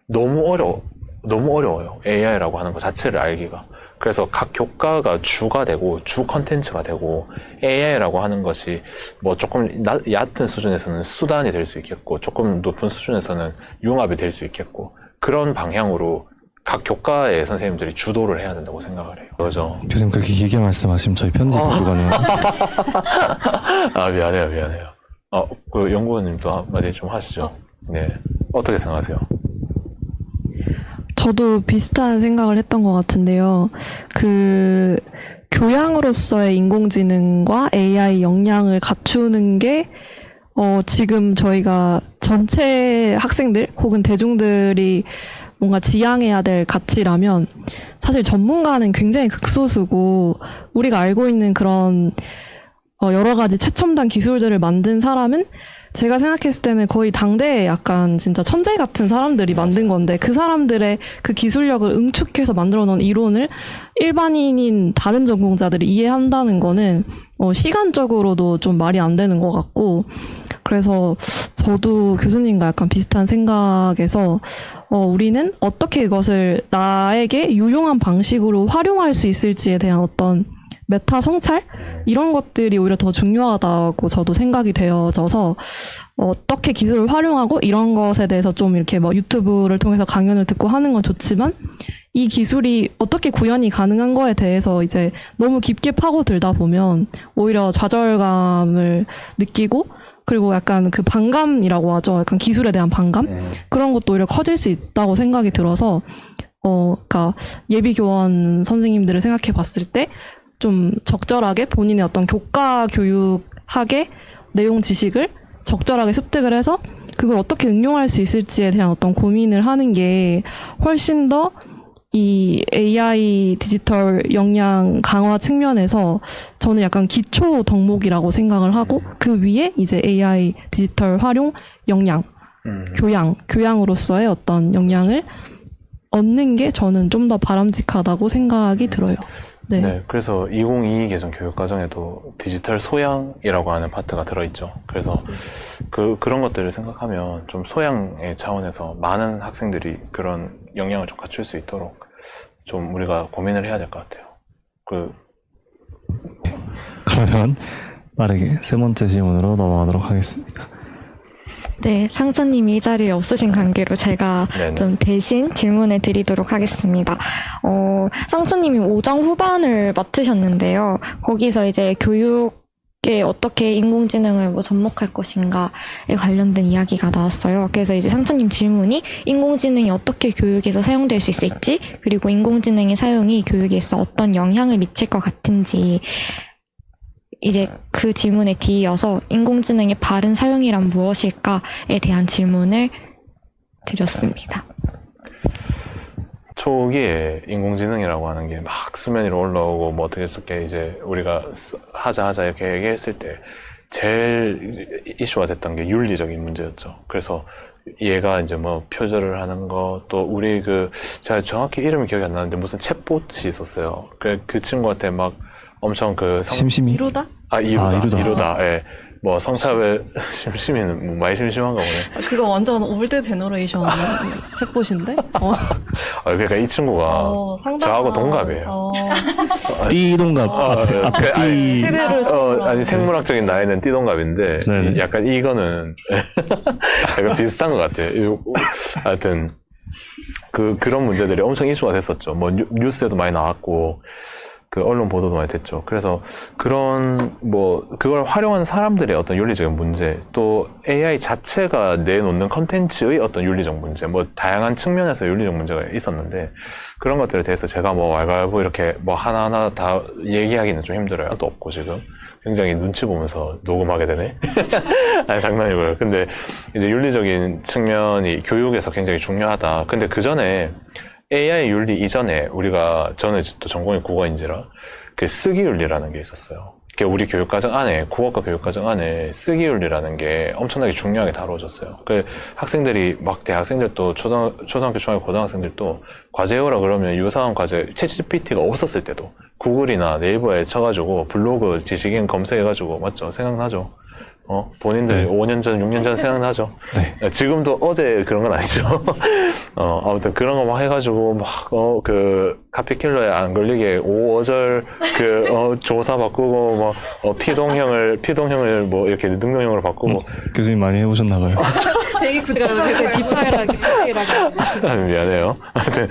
너무 어려워요. AI라고 하는 것 자체를 알기가. 그래서 각 교과가 주가 되고 주 컨텐츠가 되고 AI라고 하는 것이 뭐 조금 얕은 수준에서는 수단이 될 수 있겠고 조금 높은 수준에서는 융합이 될 수 있겠고 그런 방향으로 각 교과의 선생님들이 주도를 해야 된다고 생각을 해요. 그죠? 교수님 그렇게 길게 말씀하시면 저희 편집 불가능해요. 아, 미안해요. 그 연구원님도 한마디 좀 하시죠. 네. 어떻게 생각하세요? 저도 비슷한 생각을 했던 것 같은데요. 그 교양으로서의 인공지능과 AI 역량을 갖추는 게 지금 저희가 전체 학생들 혹은 대중들이 뭔가 지향해야 될 가치라면 사실 전문가는 굉장히 극소수고 우리가 알고 있는 그런 여러 가지 최첨단 기술들을 만든 사람은 제가 생각했을 때는 거의 당대에 약간 진짜 천재 같은 사람들이 만든 건데 그 사람들의 그 기술력을 응축해서 만들어 놓은 이론을 일반인인 다른 전공자들이 이해한다는 거는 시간적으로도 좀 말이 안 되는 것 같고 그래서 저도 교수님과 약간 비슷한 생각에서 우리는 어떻게 이것을 나에게 유용한 방식으로 활용할 수 있을지에 대한 어떤 메타 성찰? 이런 것들이 오히려 더 중요하다고 저도 생각이 되어져서 어떻게 기술을 활용하고 이런 것에 대해서 좀 이렇게 뭐 유튜브를 통해서 강연을 듣고 하는 건 좋지만 이 기술이 어떻게 구현이 가능한 거에 대해서 이제 너무 깊게 파고들다 보면 오히려 좌절감을 느끼고 그리고 약간 그 반감이라고 하죠. 약간 기술에 대한 반감? 그런 것도 오히려 커질 수 있다고 생각이 들어서 그러니까 예비 교원 선생님들을 생각해 봤을 때 좀 적절하게 본인의 어떤 교과 교육학의 내용 지식을 적절하게 습득을 해서 그걸 어떻게 응용할 수 있을지에 대한 어떤 고민을 하는 게 훨씬 더 이 AI 디지털 역량 강화 측면에서 저는 약간 기초 덕목이라고 생각을 하고 그 위에 이제 AI 디지털 활용 역량, 교양으로서의 어떤 역량을 얻는 게 저는 좀 더 바람직하다고 생각이 들어요. 네. 그래서 2022 개정 교육과정에도 디지털 소양이라고 하는 파트가 들어있죠. 그래서 그런 것들을 생각하면 좀 소양의 차원에서 많은 학생들이 그런 역량을 좀 갖출 수 있도록 좀 우리가 고민을 해야 될 것 같아요. 그러면 빠르게 세 번째 질문으로 넘어가도록 하겠습니다. 네, 상처님이 이 자리에 없으신 관계로 제가 네네. 좀 대신 질문을 드리도록 하겠습니다. 상처님이 5장 후반을 맡으셨는데요. 거기서 이제 교육에 어떻게 인공지능을 뭐 접목할 것인가에 관련된 이야기가 나왔어요. 그래서 이제 상처님 질문이 인공지능이 어떻게 교육에서 사용될 수 있을지, 그리고 인공지능의 사용이 교육에 있어 어떤 영향을 미칠 것 같은지, 이제 그 질문에 뒤이어서 인공지능의 바른 사용이란 무엇일까에 대한 질문을 드렸습니다. 초기에 인공지능이라고 하는 게 막 수면 위로 올라오고 뭐 어떻게 이제 우리가 하자 이렇게 얘기했을 때 제일 이슈가 됐던 게 윤리적인 문제였죠. 그래서 얘가 이제 뭐 표절을 하는 거, 또 우리 제가 정확히 이름이 기억이 안 나는데 무슨 챗봇이 있었어요. 그 친구한테 막 엄청 심심이? 이루다? 이루다. 예. 뭐 성차별 심심이는 뭐 많이 심심한가 보네. 그거 완전 올드 제너레이션 챗봇인데? 그러니까 이 친구가 저하고 동갑이에요. 띠동갑 앞에 띠. 아니 생물학적인 나이는 띠동갑인데 네네. 약간 이거는 약간 비슷한 것 같아요. 하여튼 그런 문제들이 엄청 이슈가 됐었죠. 뭐 뉴스에도 많이 나왔고 언론 보도도 많이 됐죠. 그래서 그걸 활용하는 사람들의 어떤 윤리적인 문제, 또 AI 자체가 내놓는 컨텐츠의 어떤 윤리적 문제, 뭐 다양한 측면에서 윤리적 문제가 있었는데, 그런 것들에 대해서 제가 뭐 왈가왈부 이렇게 뭐 하나하나 다 얘기하기는 좀 힘들어요. 또 없고 지금 굉장히 눈치 보면서 녹음하게 되네. 아니, 장난이고요. 근데 이제 윤리적인 측면이 교육에서 굉장히 중요하다. 근데 그 전에 AI 윤리 이전에 저는 또 전공이 국어인지라 쓰기 윤리라는 게 있었어요. 우리 교육과정 안에, 국어과 교육과정 안에 쓰기 윤리라는 게 엄청나게 중요하게 다뤄졌어요. 학생들이 막 대학생들도 초등학교, 중학교, 고등학생들도 과제 외우라 그러면 유사한 과제, 챗GPT가 없었을 때도 구글이나 네이버에 쳐가지고 블로그 지식인 검색해가지고, 맞죠? 생각나죠? 본인들 네. 5년 전, 6년 전 생각나죠? 네. 지금도 어제 그런 건 아니죠. 아무튼 그런 거 막 해가지고, 카피킬러에 안 걸리게 5어절 조사 바꾸고, 피동형을 뭐 이렇게 능동형으로 바꾸고. 교수님 많이 해보셨나봐요. 되게 디테일하게. 미안해요. 아무튼,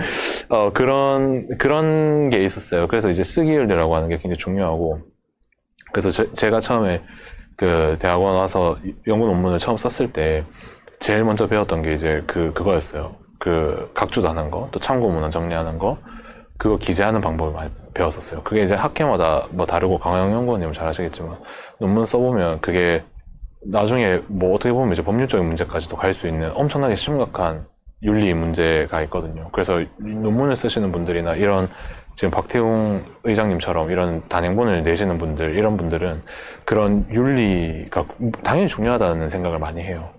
그런 게 있었어요. 그래서 이제 쓰기 윤리라고 하는 게 굉장히 중요하고, 그래서 제가 처음에 대학원 와서 연구 논문을 처음 썼을 때 제일 먼저 배웠던 게 이제 그거였어요. 각주도 하는 거, 또 참고 문헌 정리하는 거, 그거 기재하는 방법을 많이 배웠었어요. 그게 이제 학회마다 뭐 다르고, 강영 연구원님은 잘 아시겠지만 논문 써보면 그게 나중에 뭐 어떻게 보면 이제 법률적인 문제까지도 갈 수 있는 엄청나게 심각한 윤리 문제가 있거든요. 그래서 논문을 쓰시는 분들이나 이런 지금 박태웅 의장님처럼 이런 단행본을 내시는 분들, 이런 분들은 그런 윤리가 당연히 중요하다는 생각을 많이 해요.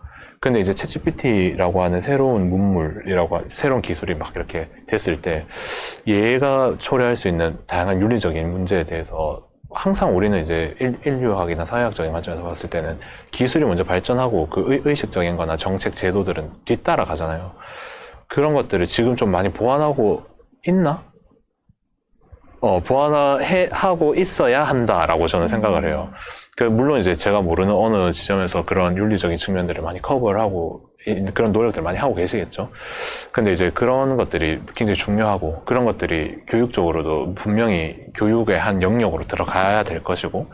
근데 이제 챗GPT라고 하는 새로운 새로운 기술이 막 이렇게 됐을 때 얘가 초래할 수 있는 다양한 윤리적인 문제에 대해서 항상 우리는 이제 인류학이나 사회학적인 관점에서 봤을 때는 기술이 먼저 발전하고 의식적인 거나 정책 제도들은 뒤따라가잖아요. 그런 것들을 지금 좀 많이 보완하고 있나? 보완하고 있어야 한다라고 저는 생각을 해요. 물론 이제 제가 모르는 어느 지점에서 그런 윤리적인 측면들을 많이 커버를 하고, 그런 노력들을 많이 하고 계시겠죠. 근데 이제 그런 것들이 굉장히 중요하고, 그런 것들이 교육적으로도 분명히 교육의 한 영역으로 들어가야 될 것이고,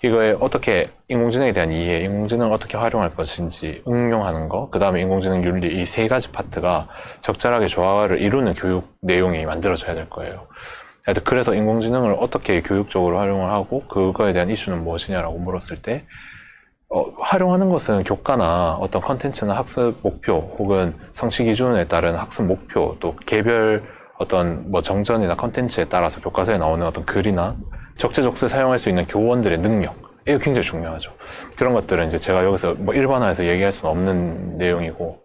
이거에 어떻게 인공지능에 대한 이해, 인공지능을 어떻게 활용할 것인지 응용하는 거, 그 다음에 인공지능 윤리, 이 세 가지 파트가 적절하게 조화를 이루는 교육 내용이 만들어져야 될 거예요. 그래서 인공지능을 어떻게 교육적으로 활용을 하고 그거에 대한 이슈는 무엇이냐라고 물었을 때 활용하는 것은 교과나 어떤 컨텐츠나 학습 목표 혹은 성취 기준에 따른 학습 목표, 또 개별 어떤 뭐 정전이나 컨텐츠에 따라서 교과서에 나오는 어떤 글이나 적재적소에 사용할 수 있는 교원들의 능력, 이거 굉장히 중요하죠. 그런 것들은 이제 제가 여기서 뭐 일반화해서 얘기할 수는 없는 내용이고,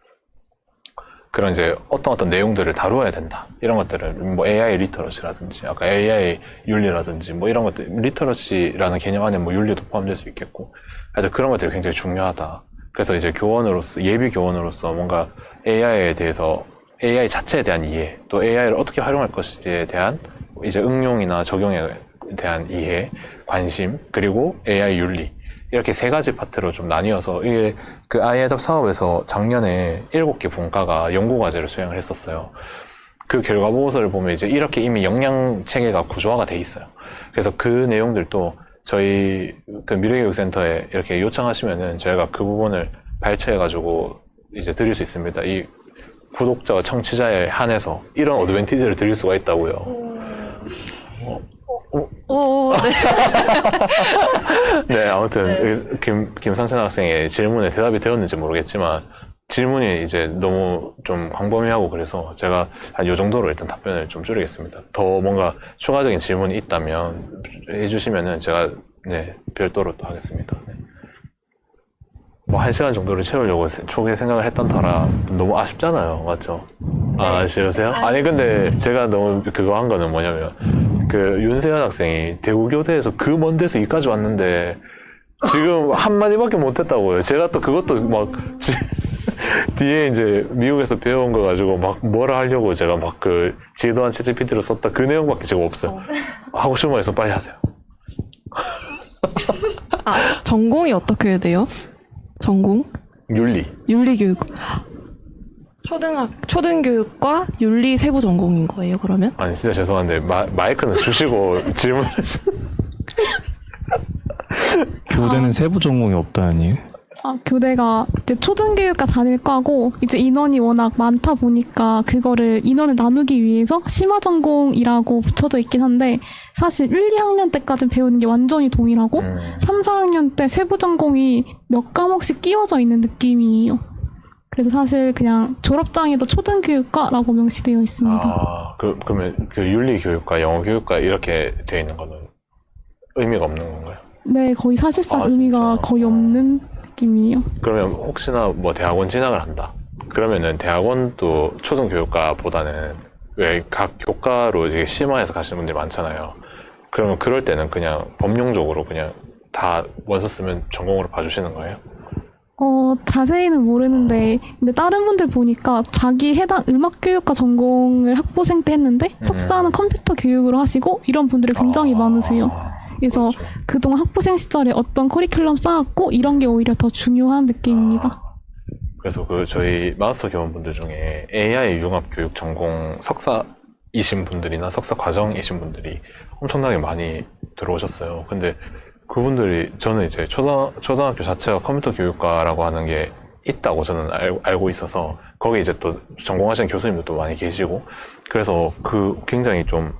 그런 이제 어떤 내용들을 다루어야 된다. 이런 것들을 뭐 AI 리터러시라든지, 아까 AI 윤리라든지 뭐 이런 것들, 리터러시라는 개념 안에 뭐 윤리도 포함될 수 있겠고, 하여튼 그런 것들이 굉장히 중요하다. 그래서 이제 교원으로서, 예비 교원으로서 뭔가 AI에 대해서, AI 자체에 대한 이해, 또 AI를 어떻게 활용할 것인지에 대한 이제 응용이나 적용에 대한 이해, 관심, 그리고 AI 윤리. 이렇게 세 가지 파트로 좀 나뉘어서 이게 그 아이헤드업 사업에서 작년에 7개 분과가 연구과제를 수행을 했었어요. 그 결과 보고서를 보면 이제 이렇게 이미 역량 체계가 구조화가 돼 있어요. 그래서 그 내용들도 저희 그 미래교육센터에 이렇게 요청하시면은 저희가 그 부분을 발췌해가지고 이제 드릴 수 있습니다. 이 구독자와 청취자에 한해서 이런 어드밴티지를 드릴 수가 있다고요. 오, 네. 네, 아무튼 김상천 학생의 질문에 대답이 되었는지 모르겠지만 질문이 이제 너무 좀 광범위하고 그래서 제가 한 요 정도로 일단 답변을 좀 줄이겠습니다. 더 뭔가 추가적인 질문이 있다면 해주시면은 제가 네 별도로 또 하겠습니다. 네. 뭐 1시간 정도를 채우려고 초기에 생각을 했던 터라 너무 아쉽잖아요. 맞죠? 아, 아쉬우세요? 아니 근데 제가 너무 그거 한 거는 뭐냐면 그 윤세현 학생이 대구교대에서 그 먼 데서 여기까지 왔는데 지금 한마디밖에 못했다고요. 제가 또 그것도 막 뒤에 이제 미국에서 배운 거 가지고 막 뭐라 하려고 제가 막 그 지도한 챗GPT로 썼다 그 내용밖에 지금 없어요. 하고 싶은 말 있으면 빨리 하세요. 아, 전공이 어떻게 돼요? 전공? 윤리. 윤리교육. 초등교육과 윤리 세부 전공인 거예요, 그러면? 아니 진짜 죄송한데 마이크는 주시고 질문을 교대는 세부 전공이 없다니. 교대가 이제 초등교육과 다닐 과고 이제 인원이 워낙 많다 보니까 그거를 인원을 나누기 위해서 심화 전공이라고 붙여져 있긴 한데 사실 1, 2학년 때까지는 배우는 게 완전히 동일하고 3, 4학년 때 세부 전공이 몇 과목씩 끼워져 있는 느낌이에요. 그래서 사실 그냥 졸업장에도 초등교육과라고 명시되어 있습니다. 아, 그러면 그 윤리교육과 영어교육과 이렇게 되어 있는 거는 의미가 없는 건가요? 네, 거의 사실상 의미가 진짜? 거의 없는 느낌이에요. 그러면 혹시나 뭐 대학원 진학을 한다. 그러면은 대학원도 초등교육과보다는 왜 각 교과로 되게 심화해서 가시는 분들이 많잖아요. 그러면 그럴 때는 그냥 법령적으로 그냥 다 원서 쓰면 전공으로 봐주시는 거예요? 자세히는 모르는데, 근데 다른 분들 보니까 자기 해당 음악교육과 전공을 학부생 때 했는데, 석사는 컴퓨터 교육으로 하시고, 이런 분들이 굉장히 많으세요. 그래서 그렇죠. 그동안 학부생 시절에 어떤 커리큘럼 쌓았고, 이런 게 오히려 더 중요한 느낌입니다. 그래서 그 저희 마스터 교원분들 중에 AI 융합교육 전공 석사이신 분들이나 석사 과정이신 분들이 엄청나게 많이 들어오셨어요. 근데 그분들이 저는 이제 초등학교 자체가 컴퓨터 교육과라고 하는 게 있다고 저는 알고 있어서 거기 이제 또 전공하시는 교수님들도 많이 계시고 그래서 그 굉장히 좀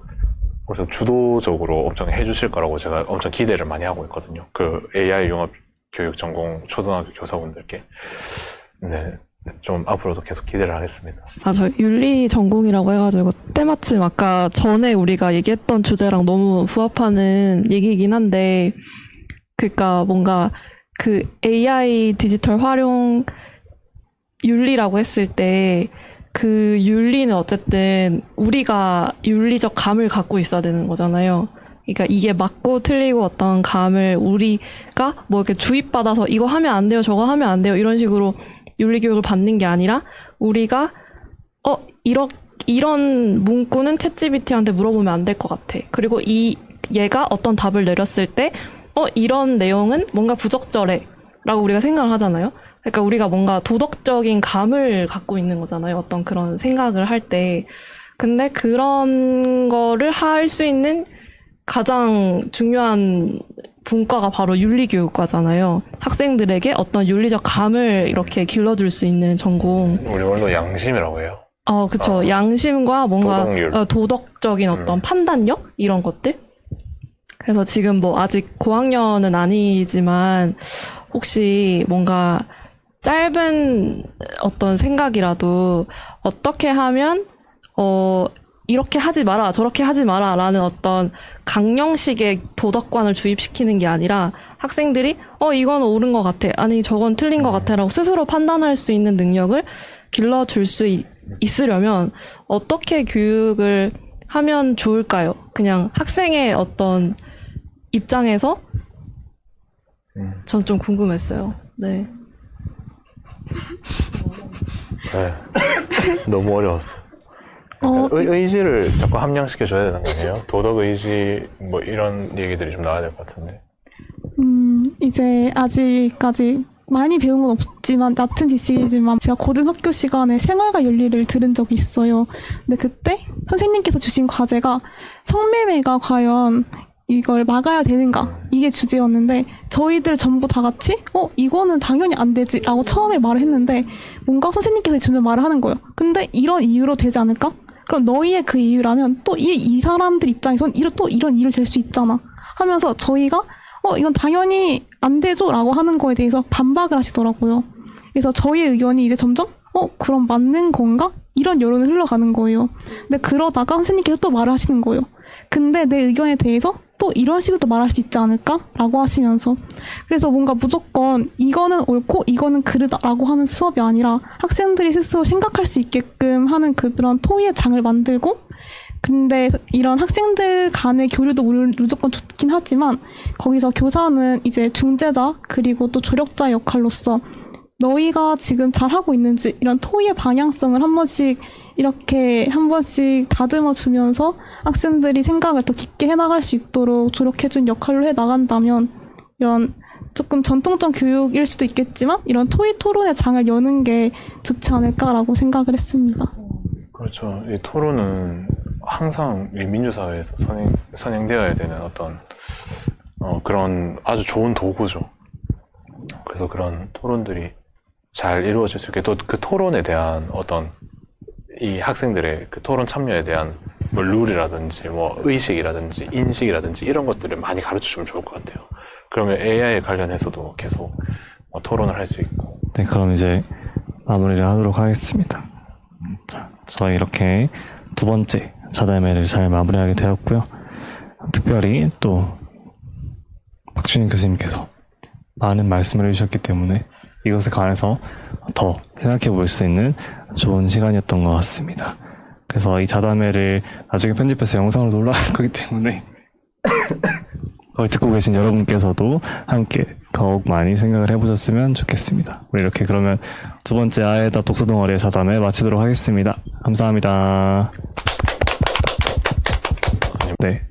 그래서 주도적으로 엄청 해주실 거라고 제가 엄청 기대를 많이 하고 있거든요. 그 AI 융합 교육 전공 초등학교 교사분들께 네. 좀 앞으로도 계속 기대를 하겠습니다. 아, 저 윤리 전공이라고 해가지고 때마침 아까 전에 우리가 얘기했던 주제랑 너무 부합하는 얘기이긴 한데 그러니까 뭔가 그 AI 디지털 활용 윤리라고 했을 때 그 윤리는 어쨌든 우리가 윤리적 감을 갖고 있어야 되는 거잖아요. 그러니까 이게 맞고 틀리고 어떤 감을 우리가 뭐 이렇게 주입받아서 이거 하면 안 돼요, 저거 하면 안 돼요 이런 식으로 윤리 교육을 받는 게 아니라 우리가 이런 문구는 챗GPT한테 물어보면 안 될 것 같아. 그리고 얘가 어떤 답을 내렸을 때 이런 내용은 뭔가 부적절해 라고 우리가 생각을 하잖아요. 그러니까 우리가 뭔가 도덕적인 감을 갖고 있는 거잖아요. 어떤 그런 생각을 할 때. 근데 그런 거를 할 수 있는 가장 중요한 분과가 바로 윤리교육과잖아요. 학생들에게 어떤 윤리적 감을 이렇게 길러줄 수 있는 전공. 우리 오늘도 양심이라고 해요. 그쵸. 양심과 뭔가 도덕률. 도덕적인 어떤 판단력? 이런 것들? 그래서 지금 뭐 아직 고학년은 아니지만 혹시 뭔가 짧은 어떤 생각이라도 어떻게 하면 이렇게 하지 마라, 저렇게 하지 마라 라는 어떤 강령식의 도덕관을 주입시키는 게 아니라 학생들이 이건 옳은 것 같아, 아니 저건 틀린 것 같아 라고 스스로 판단할 수 있는 능력을 길러줄 수 있으려면 어떻게 교육을 하면 좋을까요? 그냥 학생의 어떤 입장에서 전 좀 궁금했어요. 네. 네. 너무 어려웠어. 의지를 자꾸 함량시켜줘야 되는 거 아니에요? 도덕 의지 뭐 이런 얘기들이 좀 나와야 될 것 같은데. 이제 아직까지 많이 배운 건 없지만 얕은 지식이지만 제가 고등학교 시간에 생활과 윤리를 들은 적이 있어요. 근데 그때 선생님께서 주신 과제가 성매매가 과연 이걸 막아야 되는가 이게 주제였는데 저희들 전부 다 같이 이거는 당연히 안 되지 라고 처음에 말을 했는데 뭔가 선생님께서 전혀 말을 하는 거예요. 근데 이런 이유로 되지 않을까? 그럼 너희의 그 이유라면 또 이 사람들 입장에선 또 이런 이유를 될 수 있잖아 하면서 저희가 이건 당연히 안 되죠 라고 하는 거에 대해서 반박을 하시더라고요. 그래서 저희의 의견이 이제 점점 그럼 맞는 건가? 이런 여론을 흘러가는 거예요. 근데 그러다가 선생님께서 또 말을 하시는 거예요. 근데 내 의견에 대해서 또 이런 식으로 또 말할 수 있지 않을까? 라고 하시면서 그래서 뭔가 무조건 이거는 옳고 이거는 그르다라고 하는 수업이 아니라 학생들이 스스로 생각할 수 있게끔 하는 그런 토의의 장을 만들고 근데 이런 학생들 간의 교류도 무조건 좋긴 하지만 거기서 교사는 이제 중재자 그리고 또 조력자 역할로서 너희가 지금 잘하고 있는지 이런 토의의 방향성을 한 번씩 다듬어 주면서 학생들이 생각을 더 깊게 해나갈 수 있도록 조력해준 역할로 해나간다면 이런 조금 전통적 교육일 수도 있겠지만 이런 토의 토론의 장을 여는 게 좋지 않을까라고 생각을 했습니다. 그렇죠. 이 토론은 항상 이 민주사회에서 선행되어야 되는 어떤 그런 아주 좋은 도구죠. 그래서 그런 토론들이 잘 이루어질 수 있게 또 그 토론에 대한 어떤 이 학생들의 그 토론 참여에 대한 뭐 룰이라든지 뭐 의식이라든지 인식이라든지 이런 것들을 많이 가르쳐주면 좋을 것 같아요. 그러면 AI에 관련해서도 계속 토론을 할 수 있고. 네, 그럼 이제 마무리를 하도록 하겠습니다. 자, 저희 이렇게 두 번째 자달매를 잘 마무리하게 되었고요. 특별히 또 박준희 교수님께서 많은 말씀을 해주셨기 때문에 이것에 관해서 더 생각해 볼 수 있는 좋은 시간이었던 것 같습니다. 그래서 이 자담회를 나중에 편집해서 영상으로 올라갈 거기 때문에 그걸 듣고 계신 여러분께서도 함께 더욱 많이 생각을 해보셨으면 좋겠습니다. 우리 이렇게 그러면 두 번째 아에다 독서동아리의 자담회 마치도록 하겠습니다. 감사합니다. 네.